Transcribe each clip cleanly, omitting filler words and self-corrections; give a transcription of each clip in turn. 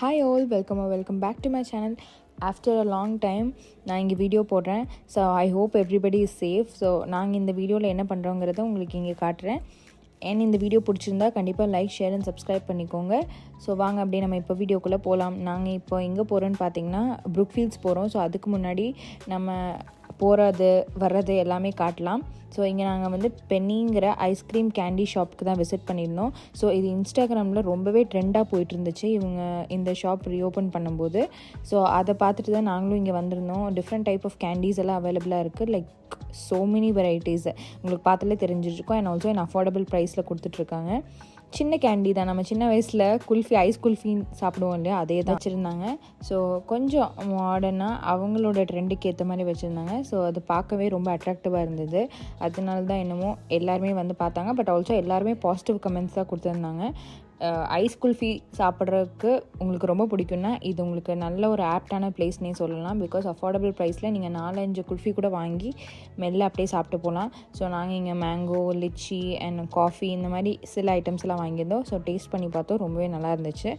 Hi all, welcome back to my channel. After a long time நான் இங்கே video போடுறேன். So I hope everybody is safe. So நாங்கள் இந்த வீடியோவில் என்ன பண்ணுறோங்கிறத உங்களுக்கு இங்கே காட்டுறேன். ஏன் இந்த வீடியோ பிடிச்சிருந்தா கண்டிப்பாக லைக், ஷேர் அண்ட் சப்ஸ்கிரைப் பண்ணிக்கோங்க. ஸோ வாங்க அப்படியே நம்ம இப்போ வீடியோக்குள்ளே போகலாம். நாங்கள் இப்போ எங்கே போகிறோன்னு பார்த்தீங்கன்னா ப்ரூக்ஃபீல்ட்ஸ் போகிறோம். ஸோ அதுக்கு முன்னாடி நம்ம போகிறது வர்றது எல்லாமே காட்டலாம். ஸோ இங்கே நாங்கள் வந்து பென்னிங்கிற ஐஸ்கிரீம் கேண்டி ஷாப்புக்கு தான் விசிட் பண்ணியிருந்தோம். ஸோ இது இன்ஸ்டாகிராமில் ரொம்பவே ட்ரெண்டாக போயிட்டு இருந்துச்சு இவங்க இந்த ஷாப் ரீஓப்பன் பண்ணும்போது. ஸோ அதை பார்த்துட்டு தான் நாங்களும் இங்கே வந்திருந்தோம். டிஃப்ரெண்ட் டைப் ஆஃப் கேண்டீஸ் எல்லாம் அவைலபிளாக இருக்குது. லைக் ஸோ மெனி வெரைட்டிஸ் உங்களுக்கு பார்த்தாலே தெரிஞ்சிருக்கும். அண்ட் ஆல்சோ என் அஃபோர்டபுள் ப்ரைஸில் கொடுத்துட்ருக்காங்க. சின்ன கேண்டி தான், நம்ம சின்ன வயசில் குல்ஃபி, ஐஸ் குல்ஃபி சாப்பிடுவோம் இல்லையா, அதே தான் வச்சுருந்தாங்க. ஸோ கொஞ்சம் மாடர்னாக அவங்களோட ட்ரெண்டுக்கு ஏற்ற மாதிரி வச்சுருந்தாங்க. ஸோ அது பார்க்கவே ரொம்ப அட்ராக்டிவாக இருந்தது. அதனால தான் என்னமோ எல்லாருமே வந்து பார்த்தாங்க. பட் ஆல்சோ எல்லாருமே பாசிட்டிவ் கமெண்ட்ஸ் தான் கொடுத்துருந்தாங்க. ஐஸ் குல்ஃபி சாப்பிட்றதுக்கு உங்களுக்கு ரொம்ப பிடிக்குன்னா இது உங்களுக்கு நல்ல ஒரு ஆப்டான பிளேஸ்னே சொல்லலாம். பிகாஸ் அஃபோர்டபுள் ப்ரைஸில் நீங்கள் 4-5 குல்ஃபி கூட வாங்கி மெல்ல அப்படியே சாப்பிட்டு போகலாம். ஸோ நாங்கள் இங்கே மேங்கோ, லிச்சி அண்ட் காஃபி இந்த மாதிரி சில ஐட்டம்ஸ் எல்லாம் வாங்கியிருந்தோம். ஸோ டேஸ்ட் பண்ணி பார்த்தோம், ரொம்பவே நல்லா இருந்துச்சு.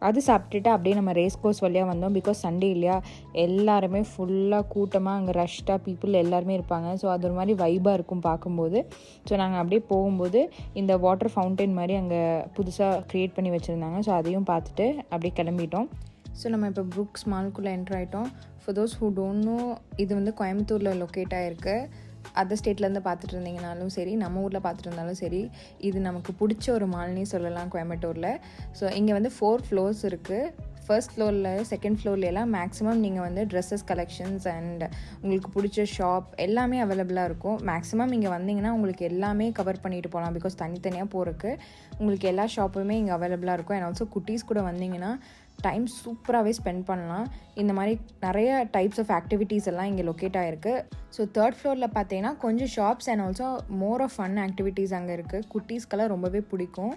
அது சாப்பிட்டுட்டு அப்படியே நம்ம ரேஸ் கோர்ஸ் வழியாக வந்தோம். பிகாஸ் சண்டே இல்லையா, எல்லாருமே ஃபுல்லாக கூட்டமாக அங்கே ரஷ்டாக பீப்புள் எல்லாருமே இருப்பாங்க. ஸோ அது ஒரு மாதிரி வைபாக இருக்கும் பார்க்கும்போது. ஸோ நாங்கள் அப்படியே போகும்போது இந்த வாட்டர் ஃபவுண்டைன் மாதிரி அங்கே புதுசாக க்ரியேட் பண்ணி வச்சுருந்தாங்க. ஸோ அதையும் பார்த்துட்டு அப்படியே கிளம்பிட்டோம். ஸோ நம்ம இப்போ ப்ரூக்ஸ் மால்குள்ளே என்ட்ரு ஆகிட்டோம். For those who don't know, இது வந்து கோயம்புத்தூரில் லொக்கேட் ஆகிருக்கு. அதர் ஸ்டேட்லேருந்து பார்த்துட்டு இருந்தீங்கனாலும் சரி, நம்ம ஊரில் பார்த்துட்டு இருந்தாலும் சரி, இது நமக்கு பிடிச்ச ஒரு மால்னே சொல்லலாம் கோயம்புத்தூரில். ஸோ இங்கே வந்து 4 ஃப்ளோர்ஸ் இருக்குது. ஃபர்ஸ்ட் ஃப்ளோரில், செகண்ட் ஃப்ளோர்லாம் மேக்ஸிமம் நீங்கள் வந்து ட்ரெஸ்ஸஸ் கலெக்ஷன்ஸ் அண்ட் உங்களுக்கு பிடிச்ச ஷாப் எல்லாமே அவைலபிளாக இருக்கும். மேக்ஸிமம் இங்கே வந்தீங்கன்னா உங்களுக்கு எல்லாமே கவர் பண்ணிட்டு போகலாம். பிகாஸ் தனித்தனியாக போகிறதுக்கு உங்களுக்கு எல்லா ஷாப்புமே இங்கே அவைலபிளாக இருக்கும். அண்ட் ஆல்சோ குட்டீஸ் கூட வந்தீங்கன்னா டைம் சூப்பராகவே ஸ்பெண்ட் பண்ணலாம். இந்த மாதிரி நிறைய டைப்ஸ் ஆஃப் ஆக்டிவிட்டீஸ் எல்லாம் இங்கே லொக்கேட் ஆகிருக்கு. ஸோ தேர்ட் ஃப்ளோரில் பார்த்தீங்கன்னா கொஞ்சம் shops and also more of fun activities அங்கே இருக்குது. குட்டீஸ்க்கெல்லாம் ரொம்பவே பிடிக்கும்.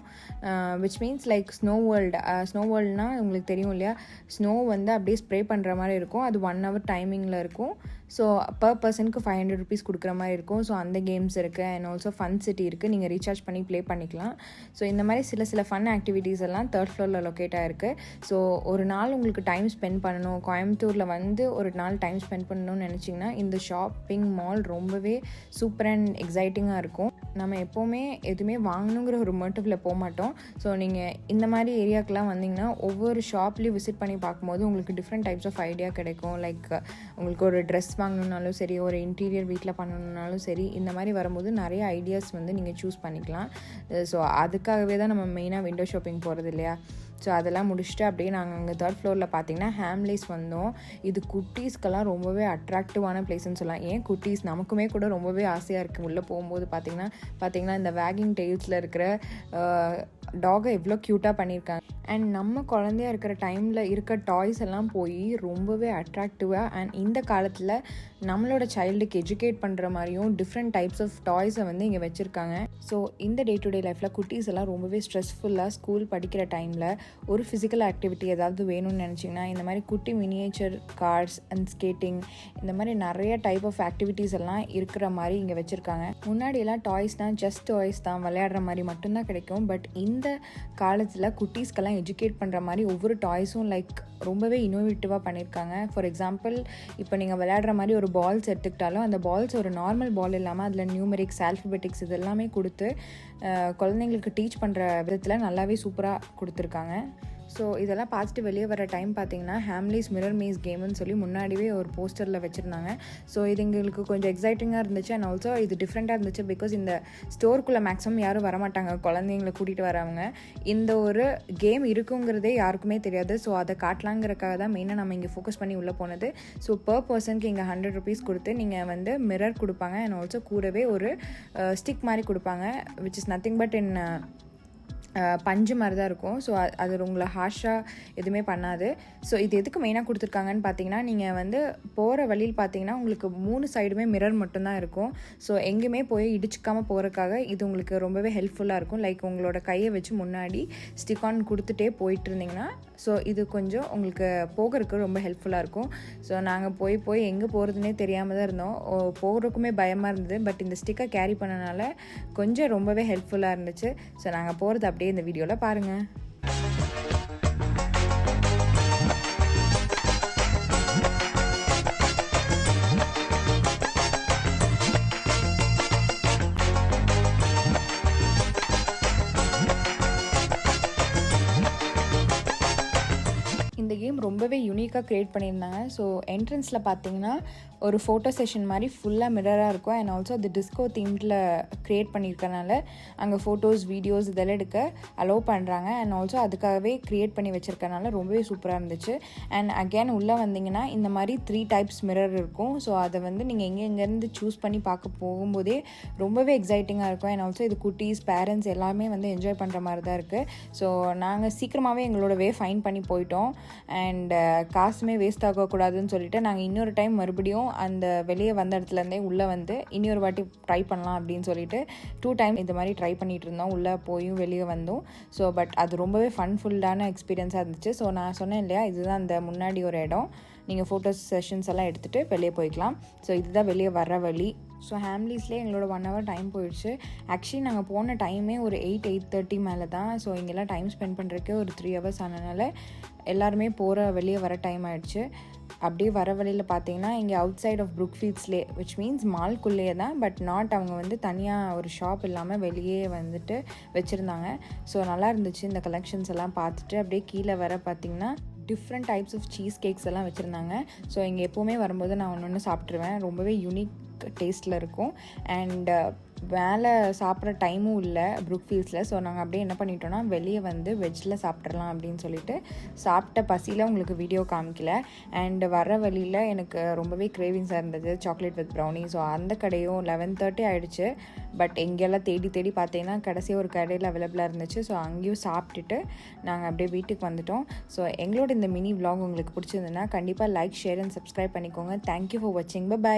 விச் மீன்ஸ் லைக் ஸ்னோ வேர்ல்டுனால் உங்களுக்கு தெரியும் இல்லையா, ஸ்னோ வந்து அப்படியே ஸ்ப்ரே பண்ணுற மாதிரி இருக்கும். அது 1 hour டைமிங்கில் இருக்கும். ஸோ பர் பர்சனுக்கு 500 rupees கொடுக்குற மாதிரி இருக்கும். ஸோ அந்த கேம்ஸ் இருக்குது. அண்ட் ஆல்சோ ஃபன் சிட்டி இருக்குது, நீங்கள் ரீசார்ஜ் பண்ணி ப்ளே பண்ணிக்கலாம். ஸோ இந்த மாதிரி சில ஃபன் ஆக்டிவிட்டீஸ் எல்லாம் தேர்ட் ஃப்ளோரில் லொக்கேட் ஆகிருக்கு. ஸோ ஒரு நாள் உங்களுக்கு டைம் ஸ்பெண்ட் பண்ணணும், கோயம்புத்தூரில் வந்து ஒரு நாள் டைம் ஸ்பெண்ட் பண்ணணும்னு நினச்சிங்கன்னா இந்த ஷாப்பிங் மால் ரொம்பவே சூப்பர் அண்ட் எக்ஸைட்டிங்காக இருக்கும். நம்ம எப்போவுமே எதுவுமே வாங்கணுங்கிற ஒரு மோட்டிவில் போக மாட்டோம். ஸோ நீங்கள் இந்த மாதிரி ஏரியாக்கெலாம் வந்தீங்கன்னா ஒவ்வொரு ஷாப்லேயும் விசிட் பண்ணி பார்க்கும்போது உங்களுக்கு டிஃப்ரெண்ட் டைப்ஸ் ஆஃப் ஐடியா கிடைக்கும். லைக் உங்களுக்கு ஒரு ட்ரெஸ் வாங்கணுன்னாலும் சரி, ஒரு இன்டீரியர் வீட்டில் பண்ணணுன்னாலும் சரி, இந்த மாதிரி வரும்போது நிறைய ஐடியாஸ் வந்து நீங்கள் சூஸ் பண்ணிக்கலாம். ஸோ அதுக்காகவே தான் நம்ம மெயினாக விண்டோ ஷாப்பிங் போகிறது இல்லையா. ஸோ அதெல்லாம் முடிச்சுட்டு அப்படியே நாங்கள் அங்கே தேர்ட் ஃப்ளோரில் பார்த்தீங்கன்னா ஹேம்லேஸ் வந்தோம். இது குட்டீஸ்க்கெல்லாம் ரொம்பவே அட்ராக்டிவான பிளேஸ்ன்னு சொல்லலாம். ஏன் குட்டீஸ், நமக்குமே கூட ரொம்பவே ஆசையாக இருக்குது உள்ளே போகும்போது. பார்த்தீங்கன்னா இந்த வேகிங் டெய்ல்ஸில் இருக்கிற டாகை எவ்வளோ க்யூட்டாக பண்ணியிருக்காங்க. அண்ட் நம்ம குழந்தையா இருக்கிற டைமில் இருக்க டாய்ஸ் எல்லாம் போய் ரொம்பவே அட்ராக்டிவாக அண்ட் இந்த காலத்தில் நம்மளோட சைல்டுக்கு எஜுகேட் பண்ணுற மாதிரியும் டிஃப்ரெண்ட் டைப்ஸ் ஆஃப் டாய்ஸை வந்து இங்கே வச்சுருக்காங்க. ஸோ இந்த டே டு டே லைஃப்பில் குட்டீஸ் எல்லாம் ரொம்பவே ஸ்ட்ரெஸ்ஃபுல்லாக ஸ்கூல் படிக்கிற டைமில் ஒரு ஃபிசிக்கல் ஆக்டிவிட்டி ஏதாவது வேணும்னு நினச்சிங்கன்னா இந்த மாதிரி குட்டி மினியேச்சர் கார்ஸ் அண்ட் ஸ்கேட்டிங், இந்த மாதிரி நிறைய டைப் ஆஃப் ஆக்டிவிட்டீஸ் எல்லாம் இருக்கிற மாதிரி இங்கே வச்சுருக்காங்க. முன்னாடியெல்லாம் டாய்ஸ்னால் ஜஸ்ட் டாய்ஸ் தான், விளையாடுற மாதிரி மட்டும்தான் கிடைக்கும். பட் இந்த காலத்தில் குட்டீஸ்க்கெல்லாம் எஜுகேட் பண்ணுற மாதிரி ஒவ்வொரு டாய்ஸும் லைக் ரொம்பவே இன்னோவேட்டிவாக பண்ணியிருக்காங்க. ஃபார் எக்ஸாம்பிள், இப்போ நீங்கள் விளையாடுற மாதிரி ஒரு பால்ஸ் எடுத்துக்கிட்டாலும் அந்த பால்ஸ் ஒரு நார்மல் பால் இல்லாமல் அதில் நியூமெரிக்ஸ், ஆல்ஃபபெட்டிக்ஸ் இது எல்லாமே கொடுத்து குழந்தைங்களுக்கு டீச் பண்ணுற விதத்தில் நல்லாவே சூப்பராக கொடுத்துருக்காங்க. ஸோ இதெல்லாம் பார்த்துட்டு வெளியே வர டைம் பார்த்தீங்கன்னா ஹேம்லேஸ் மிரர் மேஸ் கேம்னு சொல்லி முன்னாடியே ஒரு போஸ்டரில் வச்சுருந்தாங்க. ஸோ இது எங்களுக்கு கொஞ்சம் எக்ஸைட்டிங்காக இருந்துச்சு. அண்ட் ஆல்சோ இது டிஃப்ரெண்ட்டாக இருந்துச்சு. பிகாஸ் இந்த ஸ்டோருக்குள்ளே மேக்ஸிமம் யாரும் வரமாட்டாங்க, குழந்தைங்களை கூட்டிகிட்டு வரவங்க. இந்த ஒரு கேம் இருக்குங்கிறதே யாருக்குமே தெரியாது. ஸோ அதை காட்டலாங்கிறக்காக தான் மெயினாக நம்ம இங்கே ஃபோக்கஸ் பண்ணி உள்ளே போனது. ஸோ பர் பர்சனுக்கு இங்கே 100 rupees கொடுத்து நீங்கள் வந்து மிரர் கொடுப்பாங்க. அண்ட் ஆல்சோ கூடவே ஒரு ஸ்டிக் மாதிரி கொடுப்பாங்க, which is nothing but in பஞ்சு மாதிரி தான் இருக்கும். ஸோ அது உங்களை ஹாஷாக எதுவுமே பண்ணாது. ஸோ இது எதுக்கு மெயினாக கொடுத்துருக்காங்கன்னு பார்த்தீங்கன்னா, நீங்கள் வந்து போகிற வழியில் பார்த்தீங்கன்னா உங்களுக்கு 3 சைடுமே மிரர் மட்டும்தான் இருக்கும். ஸோ எங்கேயுமே போய் இடிச்சிக்காமல் போகிறதுக்காக இது உங்களுக்கு ரொம்பவே ஹெல்ப்ஃபுல்லாக இருக்கும். லைக் உங்களோட கையை வச்சு முன்னாடி ஸ்டிக் ஆன் கொடுத்துட்டே போயிட்டு இருந்தீங்கன்னா ஸோ இது கொஞ்சம் உங்களுக்கு போகிறதுக்கு ரொம்ப ஹெல்ப்ஃபுல்லாக இருக்கும். ஸோ நாங்கள் போய் எங்கே போகிறதுனே தெரியாமல் தான் இருந்தோம். போகிறதுக்குமே பயமாக இருந்தது. பட் இந்த ஸ்டிக்கை கேரி பண்ணனால கொஞ்சம் ரொம்பவே ஹெல்ப்ஃபுல்லாக இருந்துச்சு. ஸோ நாங்கள் போகிறது அப்படியே இந்த வீடியோவில் பாருங்கள். இந்த கேம் ரொம்பவே யூனிக்காக க்ரியேட் பண்ணியிருந்தாங்க. ஸோ என்ட்ரன்ஸில் பார்த்தீங்கன்னா ஒரு ஃபோட்டோ செஷன் மாதிரி ஃபுல்லாக மிரராக இருக்கும். அண்ட் ஆல்சோ அது டிஸ்கோ தீமில் க்ரியேட் பண்ணியிருக்கனால அங்கே ஃபோட்டோஸ் வீடியோஸ் இதெல்லாம் எடுக்க அலோவ் பண்ணுறாங்க. அண்ட் ஆல்சோ அதுக்காகவே க்ரியேட் பண்ணி வச்சுருக்கனால ரொம்பவே சூப்பராக இருந்துச்சு. அண்ட் அகேன் உள்ளே வந்தீங்கன்னா இந்த மாதிரி 3 டைப்ஸ் மிரர் இருக்கும். ஸோ அதை வந்து நீங்கள் எங்கேருந்து சூஸ் பண்ணி பார்க்க போகும்போதே ரொம்பவே எக்ஸைட்டிங்காக இருக்கும். அண்ட் ஆல்சோ இது குட்டீஸ் பேரண்ட்ஸ் எல்லாமே வந்து என்ஜாய் பண்ணுற மாதிரி தான் இருக்குது. ஸோ நாங்கள் சீக்கிரமாகவே எங்களோட ஃபைன் பண்ணி போயிட்டோம். அண்ட் காசுமே வேஸ்ட் ஆகக்கூடாதுன்னு சொல்லிட்டு நாங்கள் இன்னொரு டைம் மறுபடியும் அந்த வெளியே வந்த இடத்துலேருந்தே உள்ளே வந்து இன்னொரு வாட்டி ட்ரை பண்ணலாம் அப்படின்னு சொல்லிட்டு 2 டைம் இந்த மாதிரி ட்ரை பண்ணிகிட்டு இருந்தோம். உள்ளே போயும் வெளியே வந்தோம். ஸோ பட் அது ரொம்பவே ஃபன்ஃபுல்லான எக்ஸ்பீரியன்ஸாக இருந்துச்சு. ஸோ நான் சொன்னேன் இல்லையா, இதுதான் அந்த முன்னாடி ஒரு இடம், நீங்கள் ஃபோட்டோ செஷன்ஸ் எல்லாம் எடுத்துகிட்டு வெளியே போய்க்கலாம். ஸோ இதுதான் வெளியே வர வழி. ஸோ ஹேம்லீஸ்லேயே எங்களோட 1 hour டைம் போயிடுச்சு. ஆக்சுவலி நாங்கள் போன டைமே ஒரு 8:30 மேலே தான். ஸோ இங்கெல்லாம் டைம் ஸ்பெண்ட் பண்ணுறதுக்கு ஒரு 3 hours ஆனதுனால எல்லாருமே வெளியே வர டைம் ஆகிடுச்சு. அப்படியே வர வழியில் பார்த்தீங்கன்னா இங்கே அவுட் சைட் ஆஃப் ப்ரூக்ஃபீல்ட்ஸ்லே விச் மீன்ஸ் மால்குள்ளேயே தான், பட் நாட் அவங்க வந்து தனியாக ஒரு ஷாப் இல்லாமல் வெளியே வந்துட்டு வச்சுருந்தாங்க. ஸோ நல்லா இருந்துச்சு இந்த கலெக்ஷன்ஸ் எல்லாம் பார்த்துட்டு. அப்படியே கீழே வர பார்த்திங்கன்னா different types of cheese cakes எல்லாம் வச்சுருந்தாங்க. ஸோ இங்கே எப்போவுமே வரும்போது நான் ஒன்று சாப்பிட்ருவேன். ரொம்பவே யூனிக் டேஸ்ட்டில் இருக்கும். அண்ட் மேலே சாப்பிட்ற டைமும் இல்லை ப்ரூக்ஃபீல்ட்ஸில். ஸோ நாங்கள் அப்படியே என்ன பண்ணிட்டோன்னா வெளியே வந்து வெஜ்ஜில் சாப்பிட்றலாம் அப்படின்னு சொல்லிட்டு சாப்பிட்ட பசியில் உங்களுக்கு வீடியோ காமிக்கல. அண்ட் வர வழியில் எனக்கு ரொம்பவே கிரேவிங்ஸாக இருந்தது சாக்லேட் வித் ப்ரௌனி. ஸோ அந்த கடையும் 11:30 ஆகிடுச்சு. பட் எங்கெல்லாம் தேடி பார்த்தீங்கன்னா கடைசியாக ஒரு கடையில் அவைலபிளாக இருந்துச்சு. ஸோ அங்கேயும் சாப்பிட்டுட்டு நாங்கள் அப்படியே வீட்டுக்கு வந்துட்டோம். ஸோ எங்களோட இந்த மினி vlog உங்களுக்கு பிடிச்சிருந்ததுன்னா கண்டிப்பாக லைக், ஷேர் அண்ட் சப்ஸ்கிரைப் பண்ணிக்கோங்க. தேங்க்யூ ஃபார் வாட்சிங். பை.